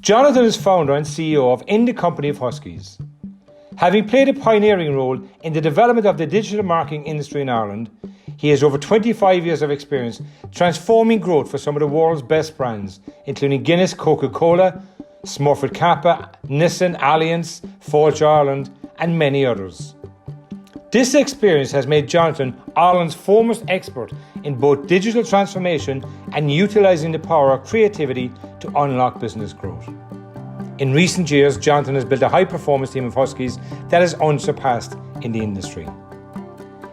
Jonathan is founder and CEO of In the Company of Huskies. Having played a pioneering role in the development of the digital marketing industry in Ireland, he has over 25 years of experience transforming growth for some of the world's best brands, including Guinness, Coca Cola, Smurfit Kappa, Nissan, Allianz, Forge Ireland, and many others. This experience has made Jonathan Ireland's foremost expert in both digital transformation and utilising the power of creativity to unlock business growth. In recent years, Jonathan has built a high-performance team of Huskies that is unsurpassed in the industry.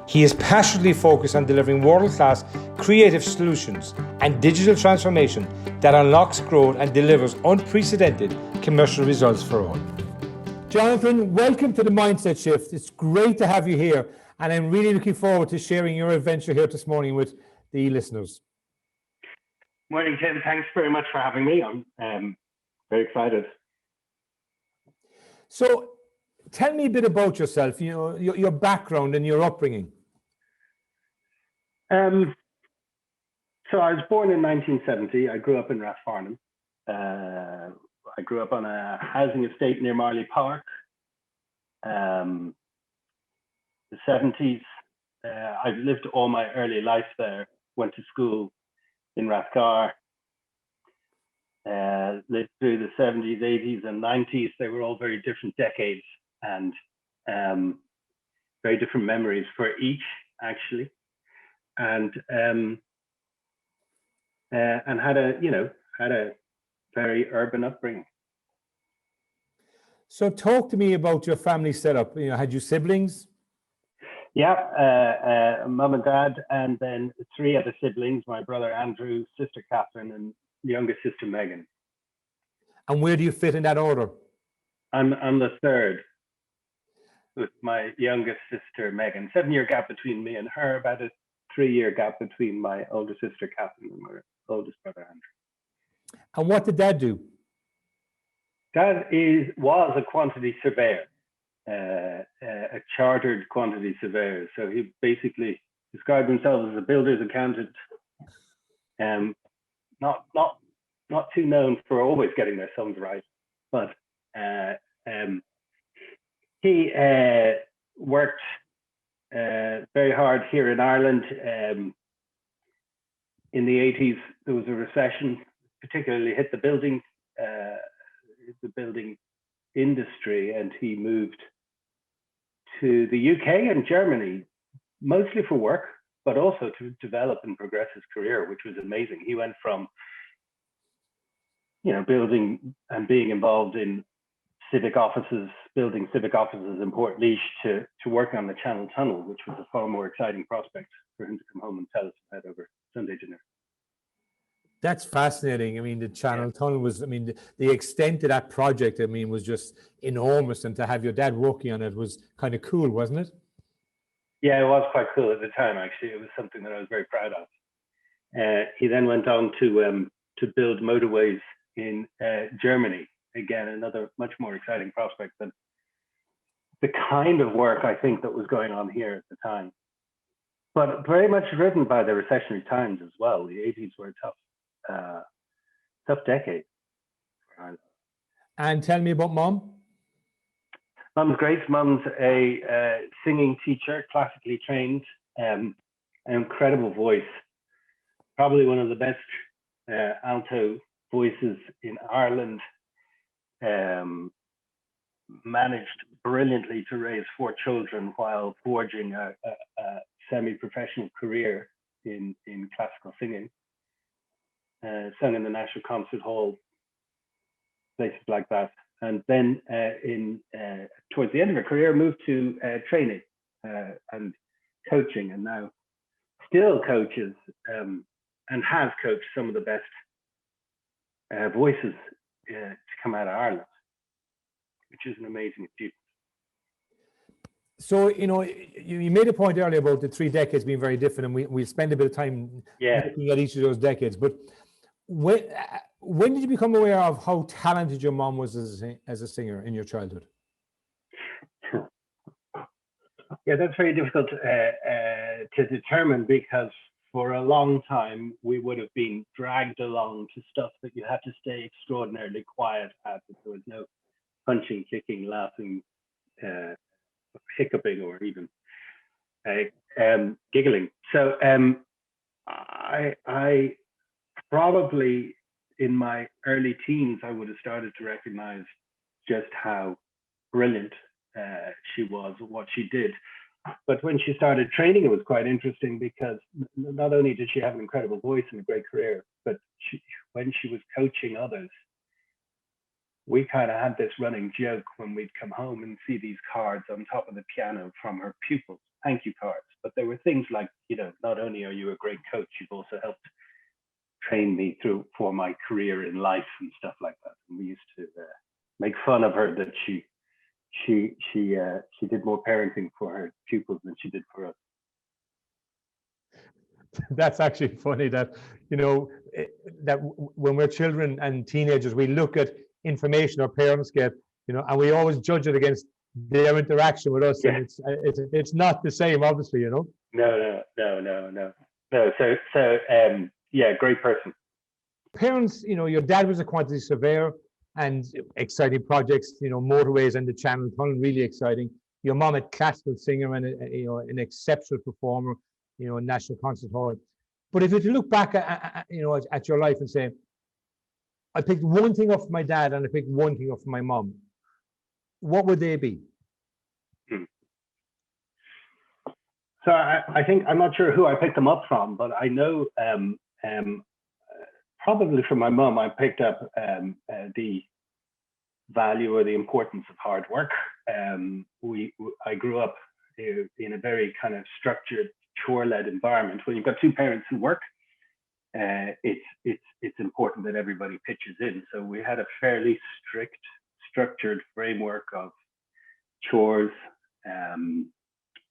He is passionately focused on delivering world-class creative solutions and digital transformation that unlocks growth and delivers unprecedented commercial results for all. Jonathan, welcome to the Mindset Shift. It's great to have you here, and I'm really looking forward to sharing your adventure here this morning with the listeners. Morning, Tim. Thanks very much for having me. I'm very excited. So, tell me a bit about yourself. You know, your background and your upbringing. So I was born in 1970. I grew up in Rathfarnham. I grew up on a housing estate near Marley Park. The 70s, I've lived all my early life there, went to school in Rathgar, lived through the 70s, 80s and 90s. They were all very different decades and very different memories for each, actually. And had a very urban upbringing. So talk to me about your family setup. You know, had you siblings? Yeah, mum and dad, and then three other siblings, my brother Andrew, sister Catherine, and youngest sister Megan. And where do you fit in that order? I'm the third, with my youngest sister Megan. 7-year gap between me and her, about a 3-year gap between my older sister Catherine and my oldest brother Andrew. And what did Dad do? Dad was a quantity surveyor, a chartered quantity surveyor. So he basically described himself as a builder's accountant. Not too known for always getting their sums right, but he worked very hard here in Ireland. In the 80s, there was a recession, particularly hit the building industry, and he moved to the UK and Germany, mostly for work, but also to develop and progress his career, which was amazing. He went from, building and being involved in building civic offices in Portlaoise to working on the Channel Tunnel, which was a far more exciting prospect for him to come home and tell us about over Sunday dinner. That's fascinating. I mean, the Channel Tunnel was, the extent of that project, was just enormous. And to have your dad working on it was kind of cool, wasn't it? Yeah, it was quite cool at the time, actually. It was something that I was very proud of. He then went on to build motorways in Germany. Again, another much more exciting prospect than the kind of work I think that was going on here at the time. But very much driven by the recessionary times as well. The 80s were a tough decade. And tell me about Mom. Mum's great. Mum's a singing teacher, classically trained, an incredible voice. Probably one of the best alto voices in Ireland. Managed brilliantly to raise 4 children while forging a semi-professional career in classical singing. Sung in the National Concert Hall, places like that. And then towards the end of her career, moved to training and coaching, and now still coaches and has coached some of the best voices to come out of Ireland, which is an amazing achievement. So, you made a point earlier about the 3 decades being very different, and we'll spend a bit of time looking at each of those decades. But when did you become aware of how talented your mom was as a singer in your childhood? Yeah, that's very difficult to determine, because for a long time, we would have been dragged along to stuff that you had to stay extraordinarily quiet at. There was no punching, kicking, laughing, hiccuping, or even giggling. So I probably in my early teens, I would have started to recognize just how brilliant she was at what she did. But when she started training, it was quite interesting because not only did she have an incredible voice and a great career, but when she was coaching others, we kind of had this running joke when we'd come home and see these cards on top of the piano from her pupils, thank you cards. But there were things like, not only are you a great coach, you've also helped train me for my career in life and stuff like that. And we used to make fun of her that she did more parenting for her pupils than she did for us. That's actually funny that, that when we're children and teenagers, we look at information our parents get, and we always judge it against their interaction with us. Yeah. And it's not the same, obviously, No. So yeah, great person. Parents, your dad was a quantity surveyor and exciting projects, motorways and the Channel Tunnel, really exciting. Your mom, a classical singer and an exceptional performer, in National Concert Hall. But if you look back at your life and say, I picked one thing up from my dad and I picked one thing up from my mom, what would they be? So I think, I'm not sure who I picked them up from, but I know probably from my mom, I picked up the value or the importance of hard work. I grew up in a very kind of structured, chore-led environment. When you've got two parents who work, it's important that everybody pitches in. So we had a fairly strict, structured framework of chores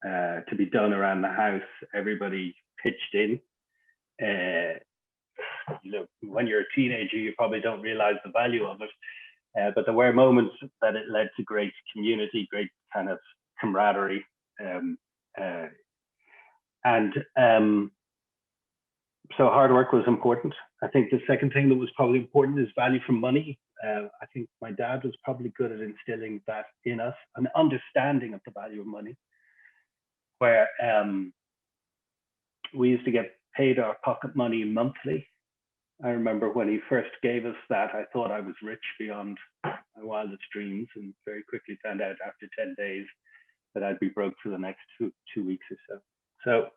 to be done around the house. Everybody pitched in. When you're a teenager, you probably don't realize the value of it. But there were moments that it led to great community, great kind of camaraderie. So hard work was important. I think the second thing that was probably important is value for money. I think my dad was probably good at instilling that in us, an understanding of the value of money, where we used to get paid our pocket money monthly. I remember when he first gave us that, I thought I was rich beyond my wildest dreams, and very quickly found out after 10 days that I'd be broke for the next two weeks or so. So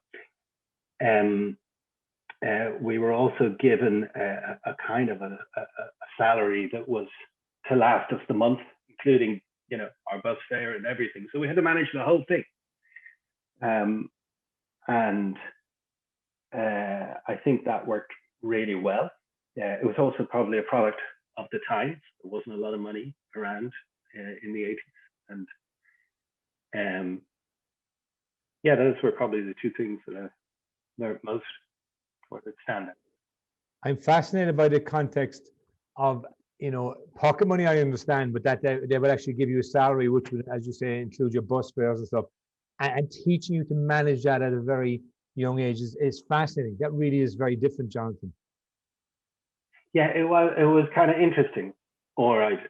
we were also given a kind of a salary that was to last us the month, including our bus fare and everything. So we had to manage the whole thing. I think that worked really well. It was also probably a product of the times. There wasn't a lot of money around in the 80s, and those were probably the two things that I learned most for the stand out. I'm fascinated by the context of pocket money. I understand, but that they would actually give you a salary, which would, as you say, include your bus fares and stuff, and teaching you to manage that at a very young age is fascinating. That really is very different, Jonathan. Yeah, it was kind of interesting. All right.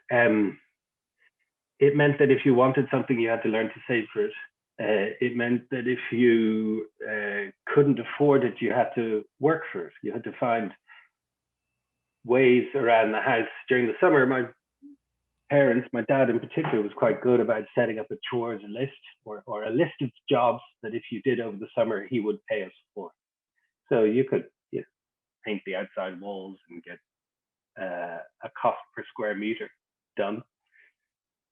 It meant that if you wanted something, you had to learn to save for it. It meant that if you couldn't afford it, you had to work for it. You had to find ways around the house. During the summer, my parents, my dad in particular, was quite good about setting up a chores list or a list of jobs that if you did over the summer, he would pay us for. So you could paint the outside walls and get a cost per square meter done.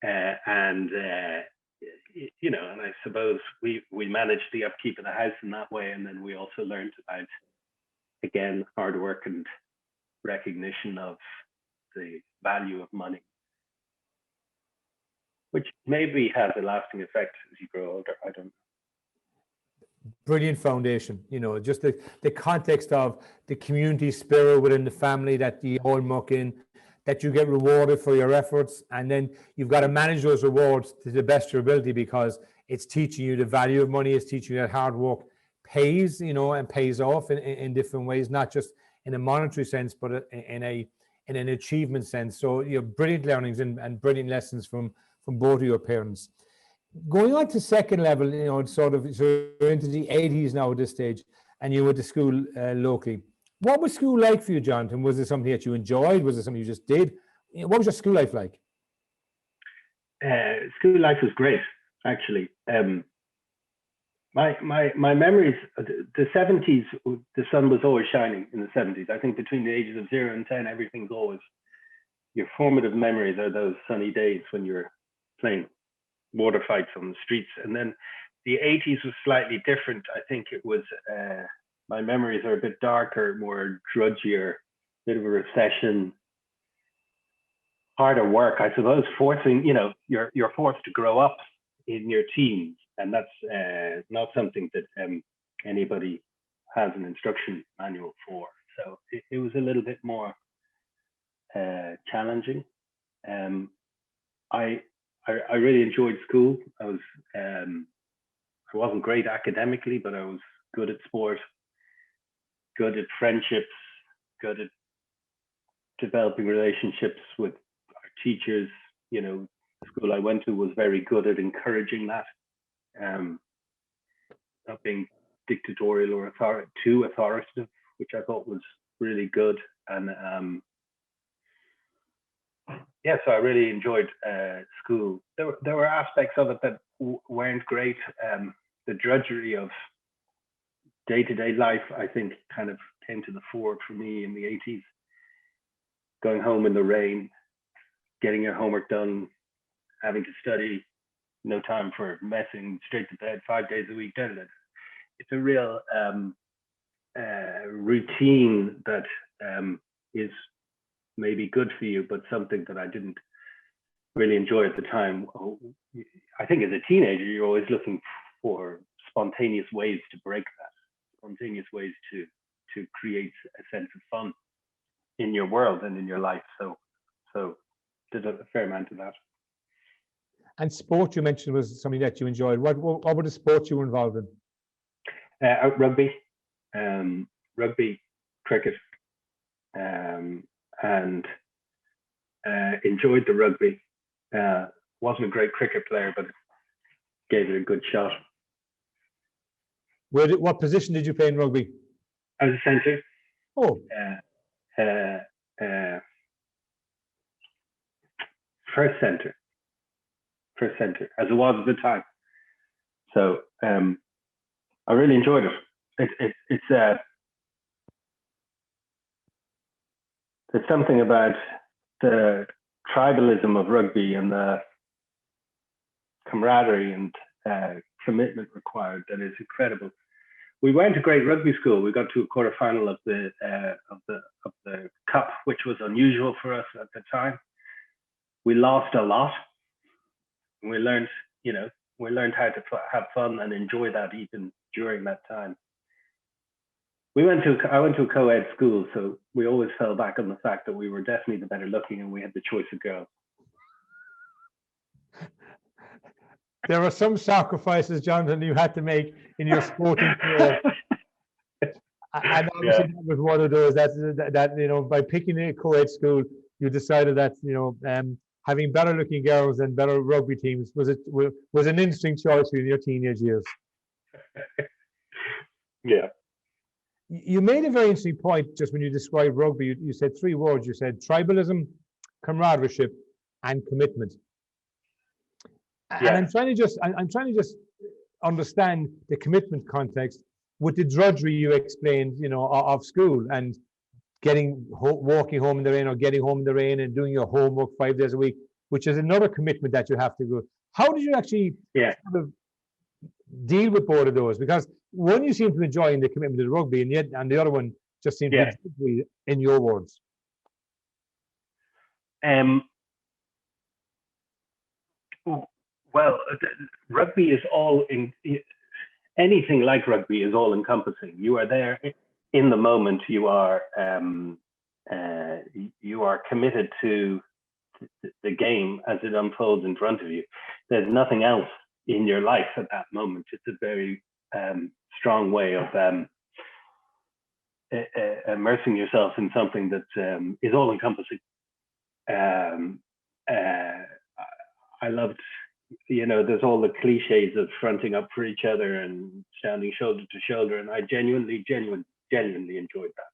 And I suppose we managed the upkeep of the house in that way. And then we also learned about, again, hard work and recognition of the value of money, which maybe has a lasting effect as you grow older. I don't know. Brilliant foundation, just the context of the community spirit within the family that you all muck in, that you get rewarded for your efforts, and then you've got to manage those rewards to the best of your ability because it's teaching you the value of money, it's teaching you that hard work pays, and pays off in different ways, not just in a monetary sense, but in an achievement sense. So brilliant learnings and brilliant lessons from both of your parents. Going on to second level, so you're into the 80s now at this stage, and you went to school locally. What was school like for you, Jonathan? Was it something that you enjoyed? Was it something you just did? What was your school life like? School life was great, actually. My memories, the 70s, the sun was always shining in the 70s. I think between the ages of 0 and 10, everything's always, your formative memories are those sunny days when you're playing water fights on the streets. And then the 80s was slightly different. I think it was, my memories are a bit darker, more drudgier, bit of a recession, harder work, I suppose, forcing, you're forced to grow up in your teens. And that's not something that anybody has an instruction manual for. So it was a little bit more challenging. I really enjoyed school. I wasn't great academically, but I was good at sport, good at friendships, good at developing relationships with our teachers. The school I went to was very good at encouraging that, not being dictatorial or too authoritative, which I thought was really good. And so I really enjoyed school. There were aspects of it that weren't great. The drudgery of day-to-day life, I think, kind of came to the fore for me in the 80s. Going home in the rain, getting your homework done, having to study, no time for messing, straight to bed 5 days a week. It's a real routine that is maybe good for you, but something that I didn't really enjoy at the time. I think as a teenager, you're always looking for spontaneous ways to break that, spontaneous ways to create a sense of fun in your world and in your life. So did a fair amount of that. And sport, you mentioned, was something that you enjoyed. What were the sports you were involved in? Rugby, cricket, and enjoyed the rugby. Wasn't a great cricket player, but gave it a good shot. What position did you play in rugby? I was a centre. Oh. First centre, as it was at the time. So I really enjoyed it. There's something about the tribalism of rugby and the camaraderie and commitment required that is incredible. We weren't a great rugby school. We got to a quarterfinal of the cup, which was unusual for us at the time. We lost a lot. We learned how to have fun and enjoy that even during that time. I went to a Coed School, so we always fell back on the fact that we were definitely the better looking and we had the choice of girls. There are some sacrifices, Jonathan, you had to make in your sporting career. And obviously that was one of those that by picking a Coed school, you decided that having better looking girls and better rugby teams was an interesting choice in your teenage years. Yeah. You made a very interesting point just when you described rugby. You said 3 words. You said tribalism, camaraderie, and commitment. Yeah. And I'm trying to just understand the commitment context with the drudgery you explained, of school and walking home in the rain or getting home in the rain and doing your homework 5 days a week, which is another commitment that you have to go. How did you actually sort of deal with both of those? Because one you seem to enjoy in the commitment to the rugby, and the other one just seems to be in your words. Well, rugby is anything like rugby is all encompassing. You are there in the moment. You are committed to the game as it unfolds in front of you. There's nothing else in your life at that moment. It's a very strong way of immersing yourself in something that is all encompassing. I loved, there's all the cliches of fronting up for each other and standing shoulder to shoulder, and I genuinely enjoyed that.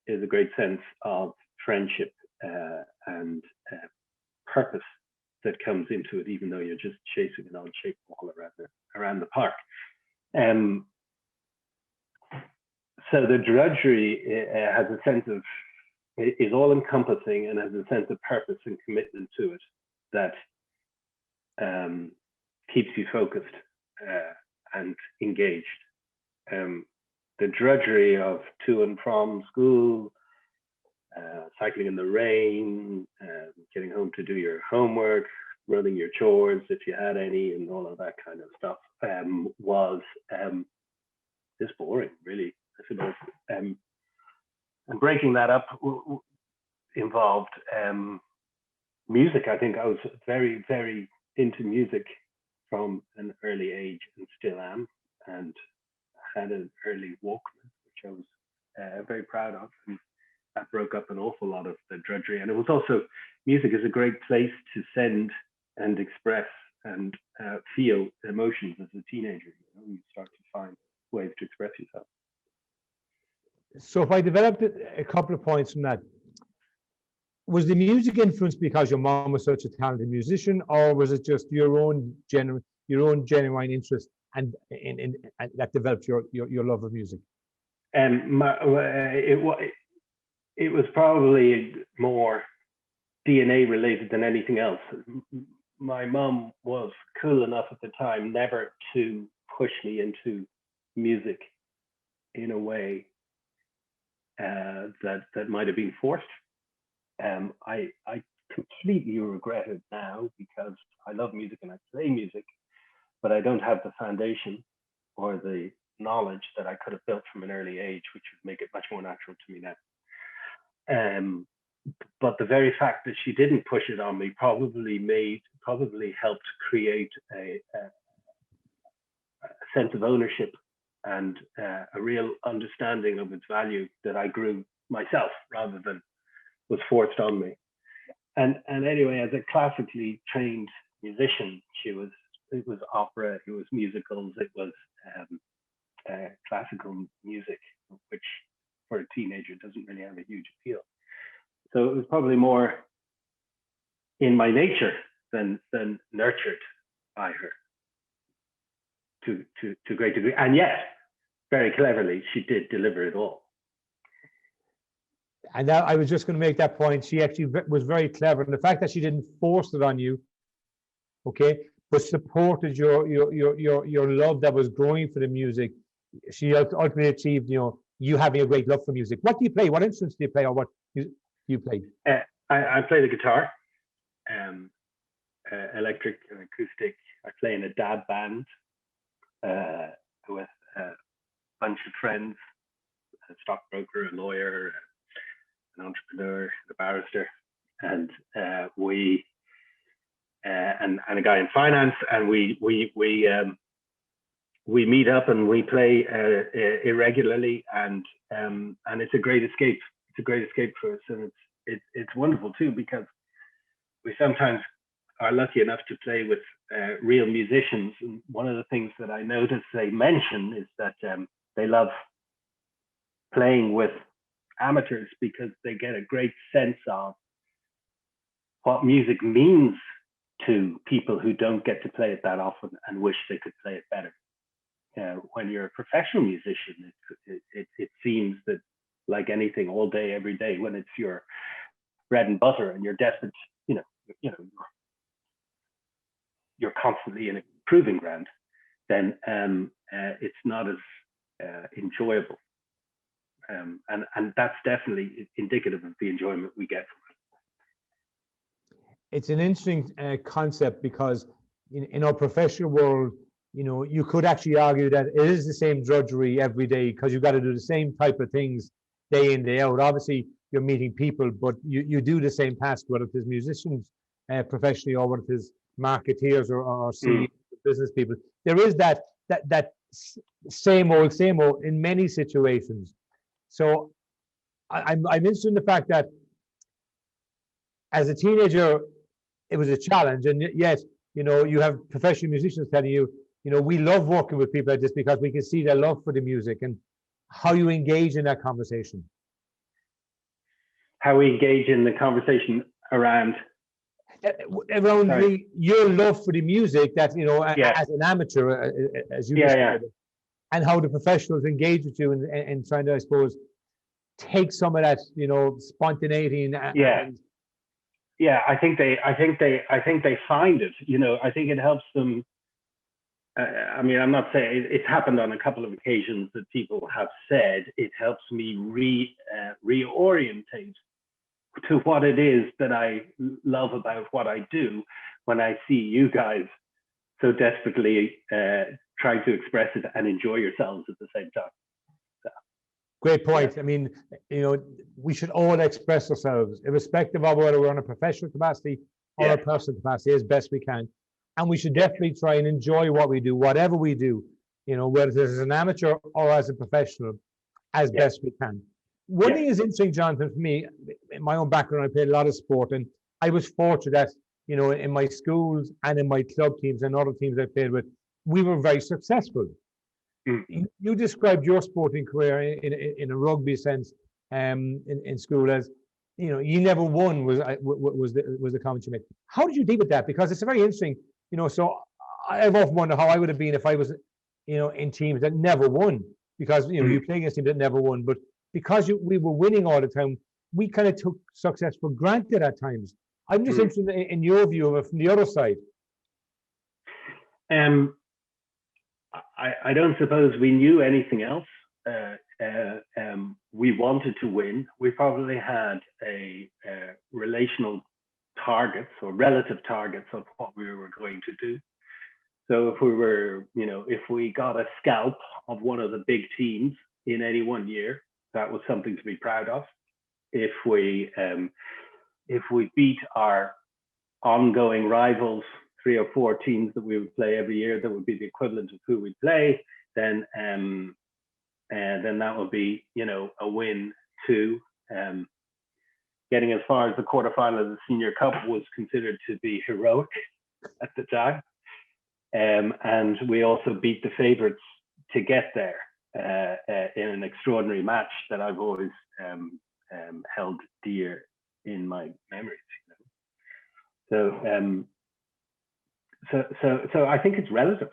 There's a great sense of friendship and purpose that comes into it, even though you're just chasing an odd shaped ball around the park. So the drudgery has a sense of, is all encompassing and has a sense of purpose and commitment to it that keeps you focused and engaged. The drudgery of to and from school, cycling in the rain, getting home to do your homework, running your chores if you had any, and all of that kind of stuff was just boring, really, I suppose. And breaking that up involved music. I think I was very, very into music from an early age, and still am, and had an early Walkman, which I was very proud of. And that broke up an awful lot of the drudgery. And it was also, music is a great place to send and express and feel emotions as a teenager. You start to find ways to express yourself. So if I developed a couple of points from that, was the music influenced because your mom was such a talented musician, or was it just your own genuine interest and that developed your love of music? It was probably more DNA related than anything else. My mom was cool enough at the time never to push me into music in a way that might have been forced. I completely regret it now, because I love music and I play music, but I don't have the foundation or the knowledge that I could have built from an early age, which would make it much more natural to me now. But the very fact that she didn't push it on me probably helped create a sense of ownership and a real understanding of its value that I grew myself rather than was forced on me. And anyway, as a classically trained musician, it was opera, it was musicals, it was classical music, which for a teenager doesn't really have a huge appeal. So it was probably more in my nature than nurtured by her to a great degree. And yet, very cleverly, she did deliver it all. And now I was just going to make that point. She actually was very clever, and the fact that she didn't force it on you, okay, but supported your love that was growing for the music. She ultimately achieved, you having a great love for music. What do you play? What instruments do you play, or what you play? I play the guitar, electric and acoustic. I play in a dad band with a bunch of friends, a stockbroker, a lawyer, an entrepreneur, a barrister, and and a guy in finance, and we meet up and we play irregularly, and it's a great escape. It's a great escape for us, and it's wonderful too, because we sometimes are lucky enough to play with real musicians. And one of the things that I notice they mention is that they love playing with amateurs because they get a great sense of what music means to people who don't get to play it that often and wish they could play it better. When you're a professional musician, it seems that, like anything, all day, every day, when it's your bread and butter and you're desperate, you're constantly in a proving ground, then it's not as enjoyable. And that's definitely indicative of the enjoyment we get from it. It's an interesting concept, because in our professional world, you could actually argue that it is the same drudgery every day, because you've got to do the same type of things day in, day out. Obviously, you're meeting people, but you do the same task, whether it is musicians professionally or whether it is marketeers or CEOs, business people. There is that same old in many situations. So I'm interested in the fact that as a teenager, it was a challenge, and yet, you have professional musicians telling you, we love working with people like this because we can see their love for the music and how you engage in that conversation. How we engage in the conversation around your love for the music that, Yeah. as an amateur, as you Yeah, described it, and how the professionals engage with you and trying to, I suppose, take some of that, spontaneity and I think they find it. I think it helps them. I mean, I'm not saying it's happened on a couple of occasions that people have said it helps me reorientate to what it is that I love about what I do when I see you guys so desperately trying to express it and enjoy yourselves at the same time. Great point. I mean, we should all express ourselves, irrespective of whether we're on a professional capacity or a personal capacity, as best we can. And we should definitely try and enjoy what we do, whatever we do, whether it's as an amateur or as a professional, as best we can. One thing is interesting, Jonathan, for me, in my own background, I played a lot of sport, and I was fortunate that, in my schools and in my club teams and other teams I played with, we were very successful. You described your sporting career in a rugby sense, in school as, you never won was the comment you made. How did you deal with that? Because it's very interesting, so I've often wondered how I would have been if I was, in teams that never won, because, you play against teams that never won, but because we were winning all the time, we kind of took success for granted at times. I'm just interested in your view of it from the other side. I don't suppose we knew anything else. We wanted to win. We probably had a relational targets or relative targets of what we were going to do. So if we were, if we got a scalp of one of the big teams in any one year, that was something to be proud of. If we beat our ongoing rivals, 3 or 4 teams that we would play every year, that would be the equivalent of who we play, then that would be, a win too. Getting as far as the quarterfinal of the Senior Cup was considered to be heroic at the time. And we also beat the favourites to get there in an extraordinary match that I've always held dear in my memories. So I think it's relative.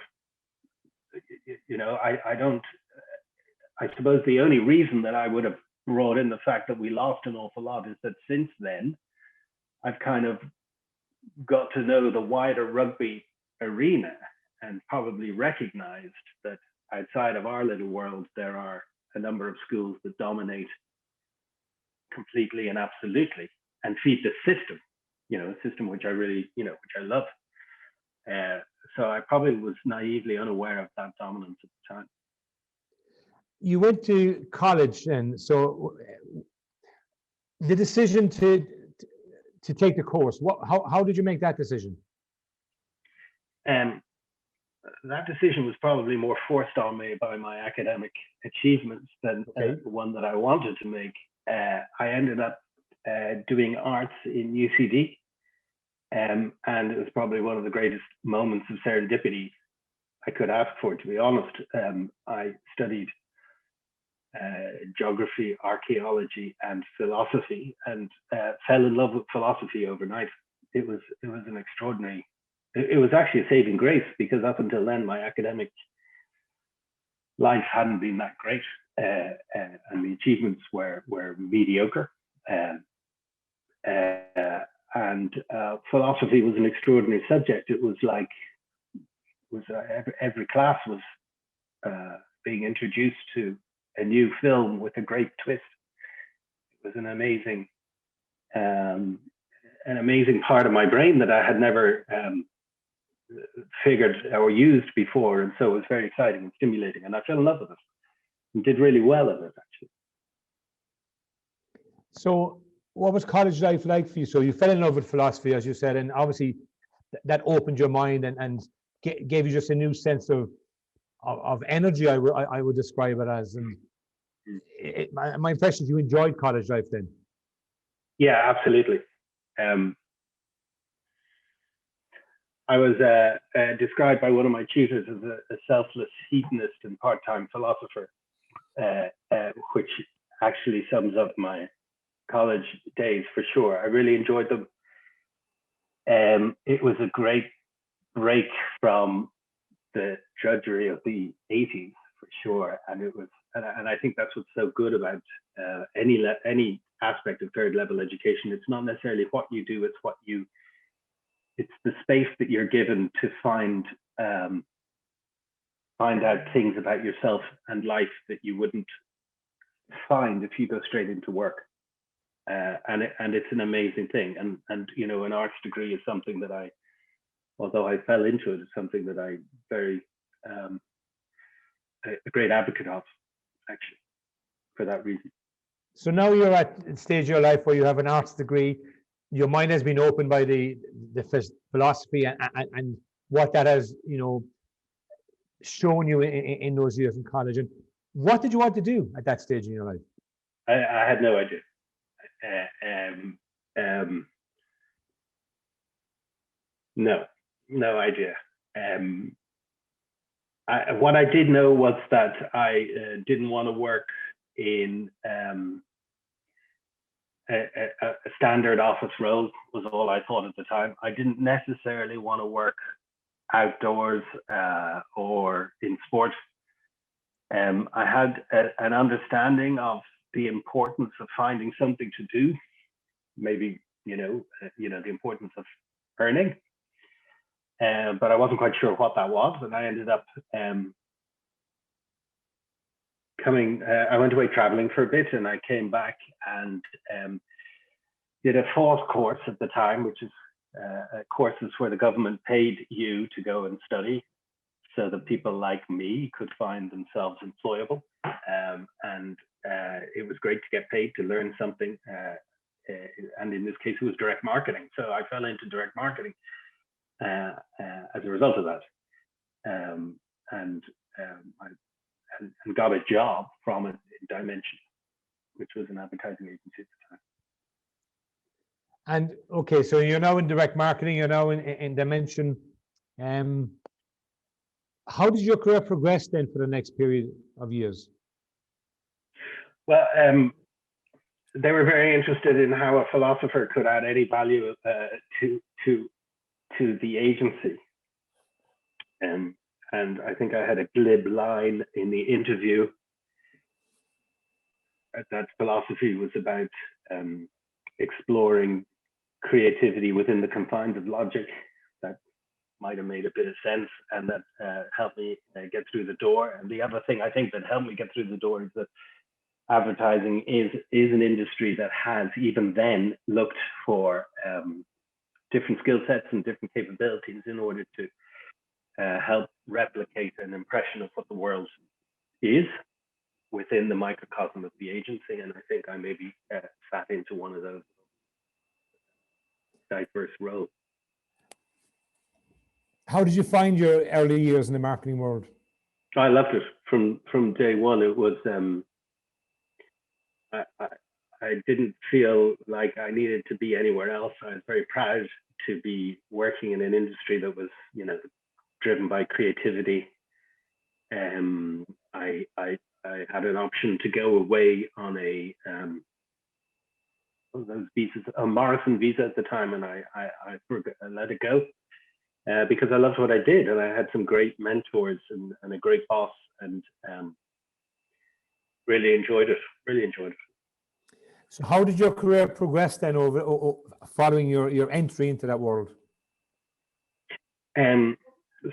I suppose the only reason that I would have brought in the fact that we lost an awful lot is that since then, I've kind of got to know the wider rugby arena and probably recognized that outside of our little world, there are a number of schools that dominate completely and absolutely and feed the system, a system which I really, which I love. So I probably was naively unaware of that dominance at the time. You went to college then, so the decision to take the course, how did you make that decision? That decision was probably more forced on me by my academic achievements than the one that I wanted to make. I ended up doing arts in UCD. And it was probably one of the greatest moments of serendipity I could ask for, to be honest. I studied geography, archaeology, and philosophy, and fell in love with philosophy overnight. It was an extraordinary. It was actually a saving grace, because up until then my academic life hadn't been that great, and the achievements were mediocre. And philosophy was an extraordinary subject. It was like every class was being introduced to a new film with a great twist. It was an amazing part of my brain that I had never figured or used before, and so it was very exciting and stimulating, and I fell in love with it and did really well at it, actually. So what was college life like for you? So you fell in love with philosophy, as you said, and obviously that opened your mind and gave you just a new sense of of energy. I would describe it as, and my impression is you enjoyed college life then. Yeah, absolutely. I was described by one of my tutors as a selfless hedonist and part-time philosopher, which actually sums up my college days for sure. I really enjoyed them. It was a great break from the drudgery of the 80s for sure, and it was, and I think that's what's so good about any aspect of third level education. It's not necessarily what you do; it's the space that you're given to find out things about yourself and life that you wouldn't find if you go straight into work. And it's an amazing thing. And you know, an arts degree is something that although I fell into it, is something that I very a great advocate of, actually, for that reason. So now you're at a stage of your life where you have an arts degree. Your mind has been opened by the philosophy and what that has, you know, shown you in those years in college. And what did you want to do at that stage in your life? I had no idea. No idea. What I did know was that I didn't want to work in a standard office role, was all I thought at the time. I didn't necessarily want to work outdoors or in sport. I had an understanding of the importance of finding something to do, maybe the importance of earning, but I wasn't quite sure what that was, and I ended up I went away traveling for a bit, and I came back and did a FOSS course at the time, which is courses where the government paid you to go and study so that people like me could find themselves employable. And it was great to get paid to learn something. And in this case, it was direct marketing. So I fell into direct marketing as a result of that. And got a job from it in Dimension, which was an advertising agency at the time. And okay, so you're now in direct marketing, you're now in Dimension. How did your career progress then for the next period of years? Well, they were very interested in how a philosopher could add any value to the agency. And I think I had a glib line in the interview that philosophy was about exploring creativity within the confines of logic. That might have made a bit of sense, and that helped me get through the door. And the other thing I think that helped me get through the door is that advertising is an industry that has even then looked for different skill sets and different capabilities in order to help replicate an impression of what the world is within the microcosm of the agency. And I think I maybe sat into one of those diverse roles. How did you find your early years in the marketing world? I loved it from day one. It was I didn't feel like I needed to be anywhere else. I was very proud to be working in an industry that was, driven by creativity. I had an option to go away on those visas, a Morrison visa at the time, and I let it go because I loved what I did, and I had some great mentors and a great boss, and really enjoyed it. Really enjoyed it. So, how did your career progress then over following your entry into that world?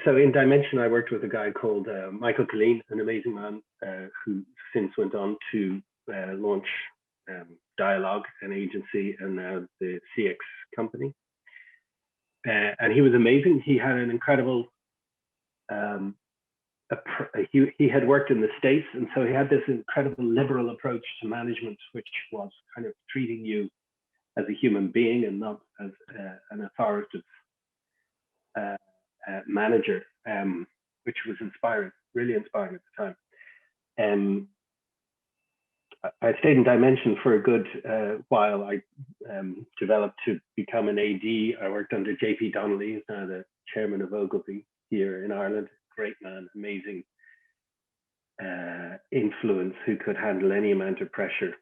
So in Dimension, I worked with a guy called Michael Colleen, an amazing man who since went on to launch Dialogue, an agency, and now the CX company. And he was amazing. He had an incredible, he had worked in the States, and so he had this incredible liberal approach to management, which was kind of treating you as a human being and not as an authoritative manager, which was inspiring. really inspiring at the time. I stayed in Dimension for a good while. I developed to become an AD. I worked under JP Donnelly, who's now the chairman of Ogilvy here in Ireland. Great man, amazing influence, who could handle any amount of pressure,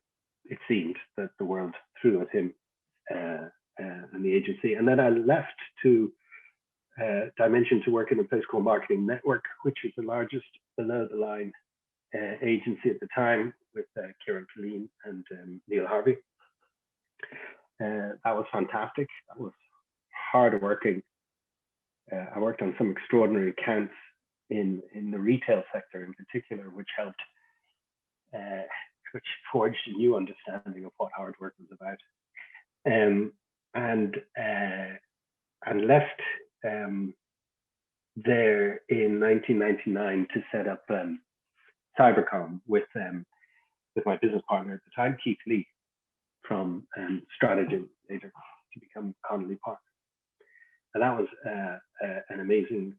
it seemed, that the world threw at him and the agency. And then I left to Dimension to work in a place called Marketing Network, which was the largest below the line agency at the time, with Kieran Killeen and Neil Harvey. That was fantastic. That was hard working. I worked on some extraordinary accounts in the retail sector in particular, which helped, which forged a new understanding of what hard work was about. And left there in 1999 to set up Cybercom with my business partner at the time, Keith Lee, from Strategy, later to become Connolly Park. And that was an amazing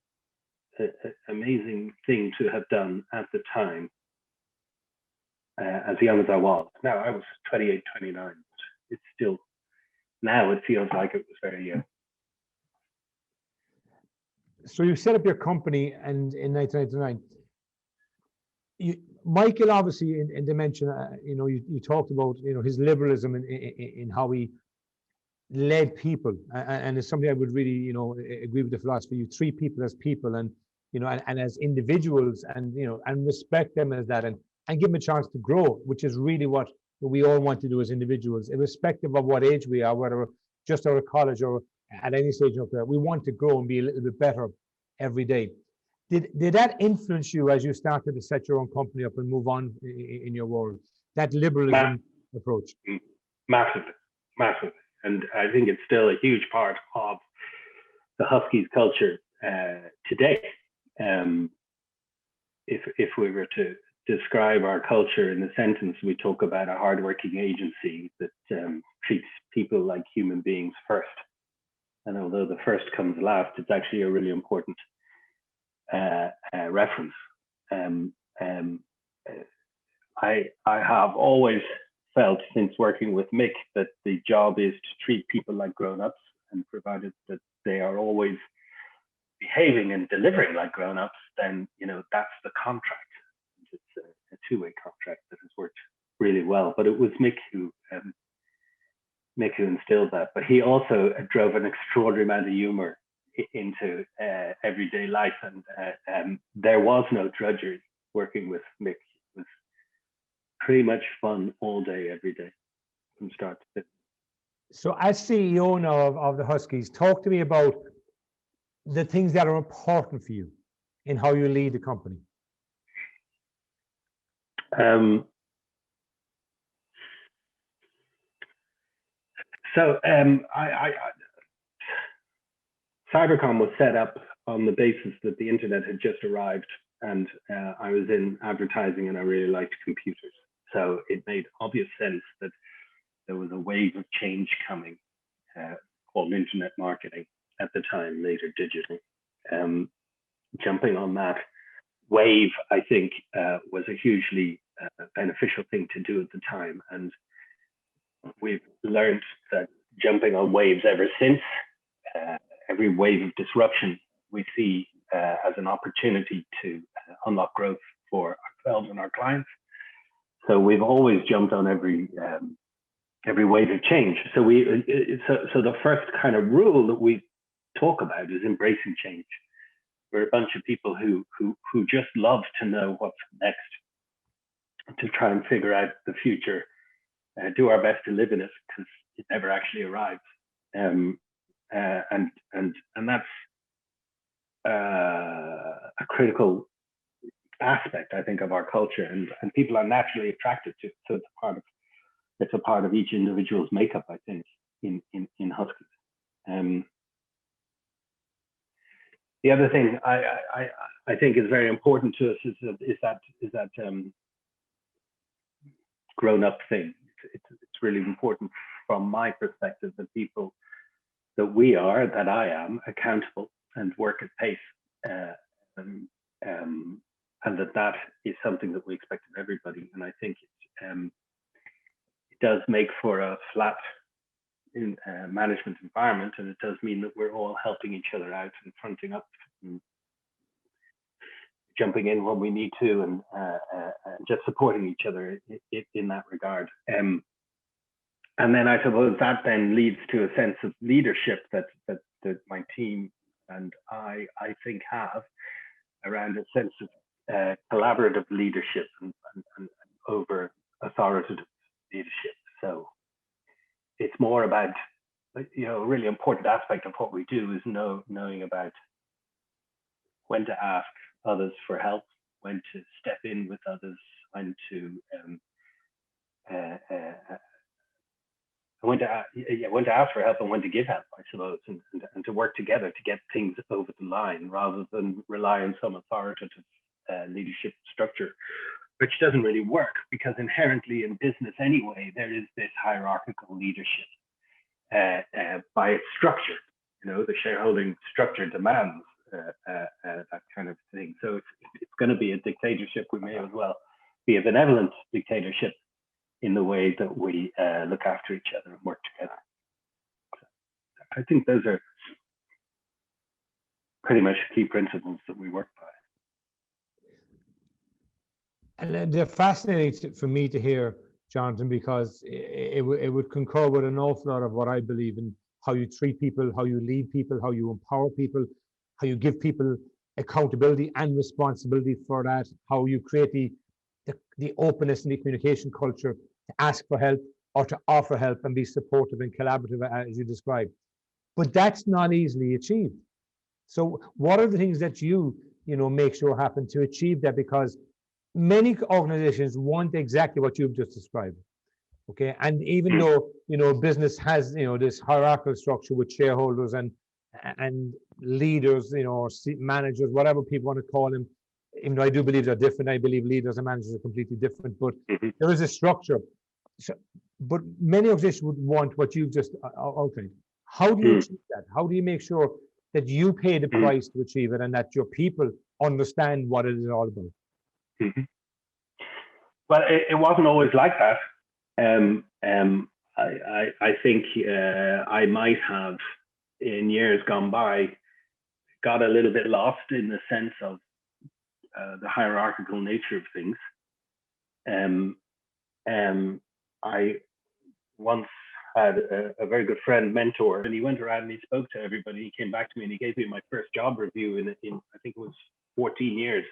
thing to have done at the time, as young as I was. Now I was 28, 29. It's still, now it feels like it was very young. So you set up your company, and in 1999, Michael, obviously in Dimension, you talked about his liberalism in how he led people, and it's something I would really agree with the philosophy. You treat people as people, and and as individuals, and and respect them as that, and give them a chance to grow, which is really what we all want to do as individuals, irrespective of what age we are, whether we're just out of college or at any stage of that. We want to grow and be a little bit better every day. Did that influence you as you started to set your own company up and move on in your world? That liberalism approach? Massively. And I think it's still a huge part of the Huskies culture today. If we were to describe our culture in a sentence, we talk about a hardworking agency that treats people like human beings first. And although the first comes last, it's actually a really important reference. I have always felt, since working with Mick, that the job is to treat people like grown-ups, and provided that they are always behaving and delivering like grown-ups, then that's the contract. It's a two-way contract that has worked really well. But it was Mick who instilled that. But he also drove an extraordinary amount of humor into everyday life, and there was no drudgery working with Mick. It was pretty much fun all day, every day, from start to finish. So as CEO now of the Huskies, talk to me about the things that are important for you in how you lead the company. Cybercom was set up on the basis that the internet had just arrived, and I was in advertising and I really liked computers. So it made obvious sense that there was a wave of change coming called internet marketing at the time, later digital. Jumping on that wave, I think, was a hugely beneficial thing to do at the time. And we've learned that jumping on waves ever since, every wave of disruption we see as an opportunity to unlock growth for ourselves and our clients. So we've always jumped on every wave of change. So the first kind of rule that we talk about is embracing change. We're a bunch of people who just love to know what's next, to try and figure out the future, do our best to live in it, because it never actually arrives. And that's a critical aspect, I think, of our culture, and people are naturally attracted to it. So it's a part of each individual's makeup, I think, in Huskies. The other thing I think is very important to us is that grown-up thing. It's really important from my perspective that people, that I am accountable and work at pace, and that is something that we expect of everybody. And I think it does make for a flat management environment, and it does mean that we're all helping each other out and fronting up and jumping in when we need to, and just supporting each other in that regard. And then I suppose that then leads to a sense of leadership that my team and I think have around a sense of collaborative leadership and over authoritative leadership. So it's more about, a really important aspect of what we do is knowing about when to ask others for help, when to step in with others, when to ask for help and when to give help, I suppose, and to work together to get things over the line rather than rely on some authoritative leadership structure, which doesn't really work, because inherently in business anyway, there is this hierarchical leadership by its structure. The shareholding structure demands that kind of thing. So it's going to be a dictatorship. We may as well be a benevolent dictatorship in the way that we look after each other and work together. So I think those are pretty much key principles that we work by. And they're fascinating for me to hear, Jonathan, because it would concur with an awful lot of what I believe in: how you treat people, how you lead people, how you empower people, how you give people accountability and responsibility for that, how you create the openness and the communication culture to ask for help or to offer help and be supportive and collaborative, as you described. But that's not easily achieved. So what are the things that you make sure happen to achieve that? Because many organizations want exactly what you've just described. Okay, and even though business has this hierarchical structure with shareholders and leaders, or managers, whatever people want to call them, even though I do believe they're different, I believe leaders and managers are completely different, but there is a structure. So, but many organizations would want what you've just outlined. How do you achieve that? How do you make sure that you pay the price to achieve it, and that your people understand what it is all about? Well, it wasn't always like that. I think I might have, in years gone by, got a little bit lost in the sense of the hierarchical nature of things. I once had a very good friend, mentor, and he went around and he spoke to everybody. He came back to me and he gave me my first job review in I think it was 14 years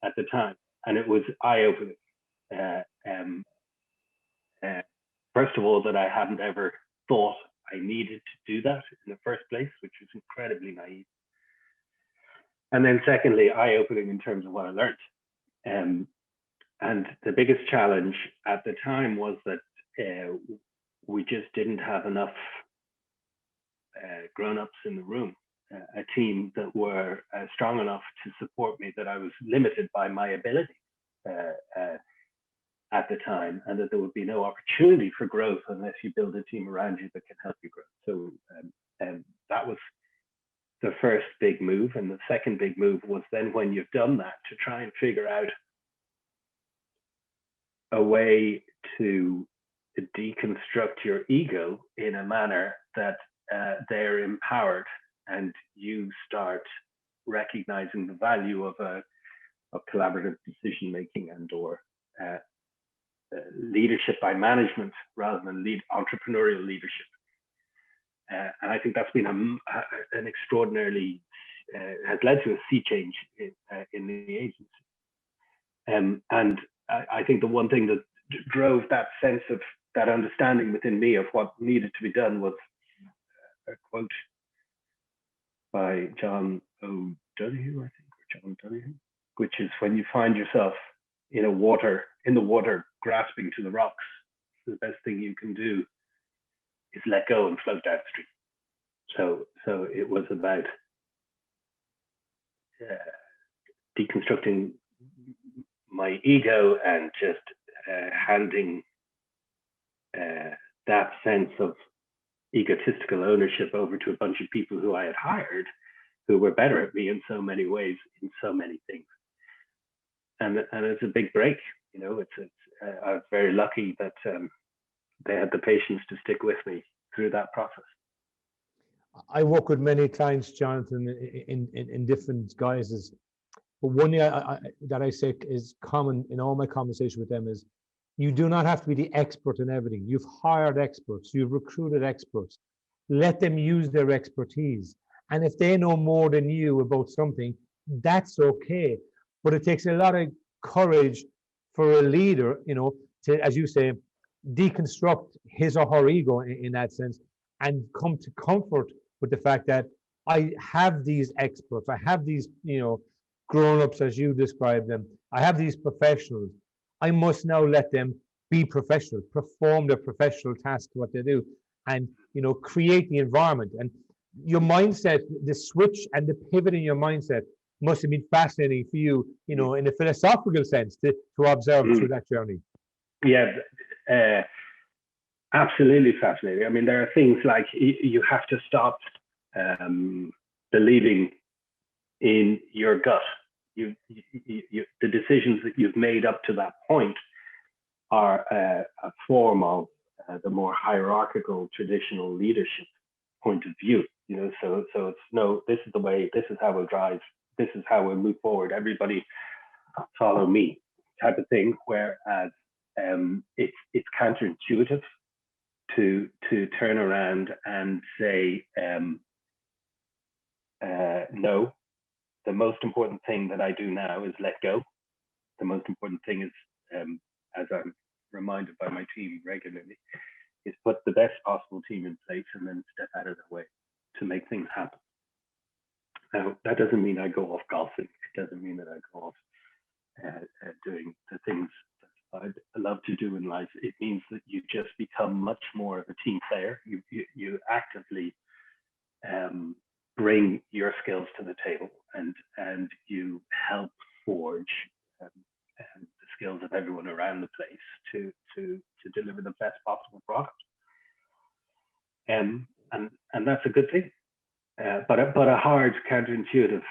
at the time, and it was eye-opening. First of all, that I hadn't ever thought I needed to do that in the first place, which was incredibly naive. And then secondly, eye-opening in terms of what I learned. And the biggest challenge at the time was that we just didn't have enough grown-ups in the room, a team that were strong enough to support me, that I was limited by my ability at the time, and that there would be no opportunity for growth unless you build a team around you that can help you grow. So that was the first big move. And the second big move was then, when you've done that, to try and figure out a way to deconstruct your ego in a manner that they're empowered and you start recognizing the value of collaborative decision making or leadership by management rather than entrepreneurial leadership. And I think that's been an extraordinarily has led to a sea change in the agency. And I think the one thing that drove that sense of that understanding within me of what needed to be done was a quote by John O'Donoghue, I think, or John Donoghue, which is, when you find yourself in the water grasping to the rocks, the best thing you can do is let go and float downstream. So it was about deconstructing my ego and just handing that sense of egotistical ownership over to a bunch of people who I had hired, who were better at me in so many ways, in so many things. it's a big break. You know, I was very lucky that they had the patience to stick with me through that process. I work with many clients, Jonathan, in different guises. But one thing that I say is common in all my conversation with them is you do not have to be the expert in everything. You've hired experts, you've recruited experts. Let them use their expertise. And if they know more than you about something, that's okay. But it takes a lot of courage for a leader, you know, to, as you say, deconstruct his or her ego in that sense and come to comfort with the fact that I have these experts, I have these, you know, grown-ups as you describe them, I have these professionals. I must now let them be professional, perform their professional task, what they do, and you know, create the environment. And your mindset, the switch and the pivot in your mindset must have been fascinating for you, you know, in a philosophical sense to observe through that journey. Yeah, absolutely fascinating. I mean, there are things like you have to stop believing in your gut. The decisions that you've made up to that point are a form of the more hierarchical traditional leadership point of view. You know, so it's no, this is the way, this is how we'll drive, this is how we'll move forward. Everybody follow me, type of thing. Whereas it's counterintuitive to turn around and say no. The most important thing that I do now is let go. The most important thing is, as I'm reminded by my team regularly, is put the best possible team in place and then step out of their way to make things happen. Now, that doesn't mean I go off golfing. It doesn't mean that I go off doing the things that I love to do in life. It means that you just become much more of a team player. You actively bring your skills to the table, and you help forge the skills of everyone around the place to deliver the best possible product. And that's a good thing, but a hard counterintuitive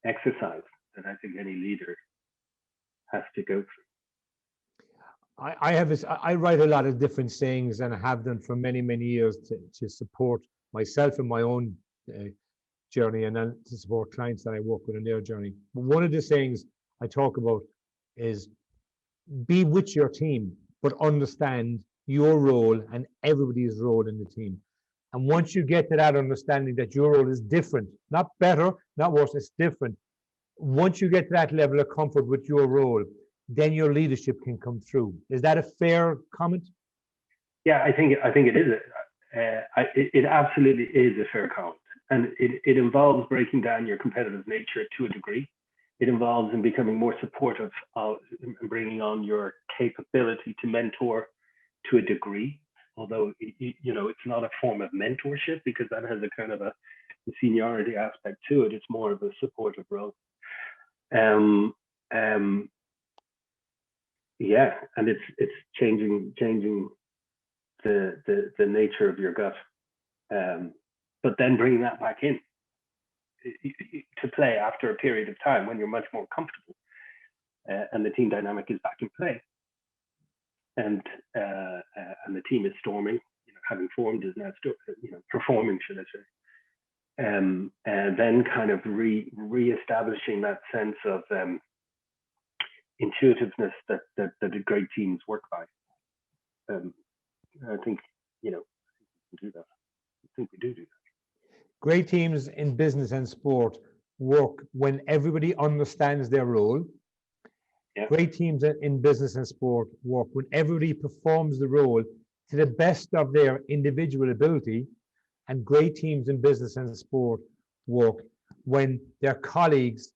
exercise that I think any leader has to go through. I write a lot of different sayings, and I have done for many years to support myself in my own journey, and then to support clients that I work with in their journey. But one of the sayings I talk about is be with your team, but understand your role and everybody's role in the team. And once you get to that understanding that your role is different, not better, not worse, it's different. Once you get to that level of comfort with your role, then your leadership can come through. Is that a fair comment? Yeah, I think it is. It absolutely is a fair comment. And it involves breaking down your competitive nature to a degree. It involves in becoming more supportive of and bringing on your capability to mentor to a degree, although you know it's not a form of mentorship because that has a kind of a seniority aspect to it. It's more of a supportive role. Yeah, and it's changing the nature of your gut, but then bringing that back in to play after a period of time when you're much more comfortable and the team dynamic is back in play, and the team is storming, you know, having formed is now performing, should I say, and then kind of re-establishing that sense of intuitiveness that the great teams work by. I think, you know, we can do that. I think we do that. Great teams in business and sport work when everybody understands their role. Yeah. Great teams in business and sport work when everybody performs the role to the best of their individual ability. And great teams in business and sport work when their colleagues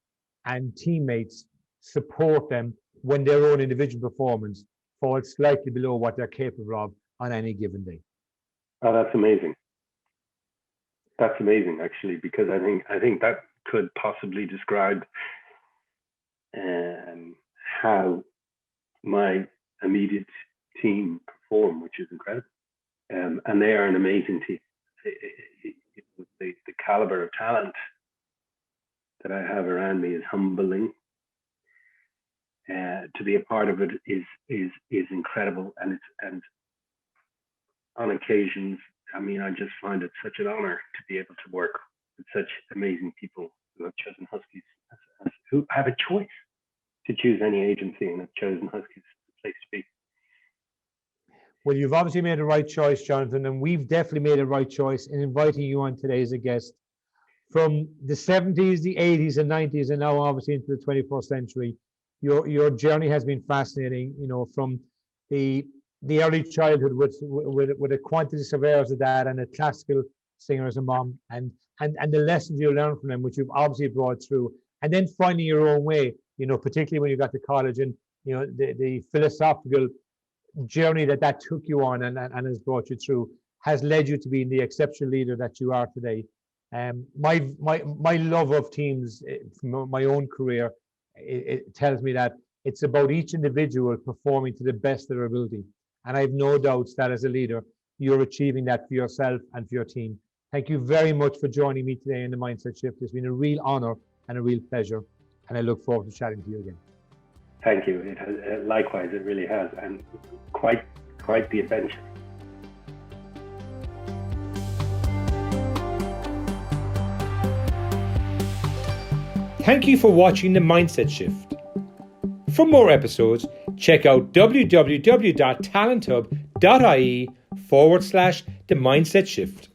and teammates support them when their own individual performance falls slightly below what they're capable of on any given day. Oh, that's amazing. That's amazing, actually, because I think that could possibly describe how my immediate team perform, which is incredible. And they are an amazing team. The caliber of talent that I have around me is humbling. to be a part of it is incredible, and on occasions, I mean, I just find it such an honor to be able to work with such amazing people who have chosen Huskies, who have a choice to choose any agency and have chosen Huskies as a place to be. Well, you've obviously made the right choice, Jonathan, and we've definitely made the right choice in inviting you on today as a guest. From the 70s, the 80s and 90s, and now obviously into the 21st century, your journey has been fascinating, you know, from the early childhood with a quantity surveyor as a dad and a classical singer as a mom, and the lessons you learned from them, which you've obviously brought through, and then finding your own way, you know, particularly when you got to college, and you know the philosophical journey that took you on and has brought you through has led you to being the exceptional leader that you are today. My love of teams from my own career, it tells me that it's about each individual performing to the best of their ability. And I have no doubts that as a leader, you're achieving that for yourself and for your team. Thank you very much for joining me today in the Mindset Shift. It's been a real honor and a real pleasure. And I look forward to chatting to you again. Thank you. It has, likewise, it really has, and quite the adventure. Thank you for watching The Mindset Shift. For more episodes, check out www.talenthub.ie/The Mindset Shift.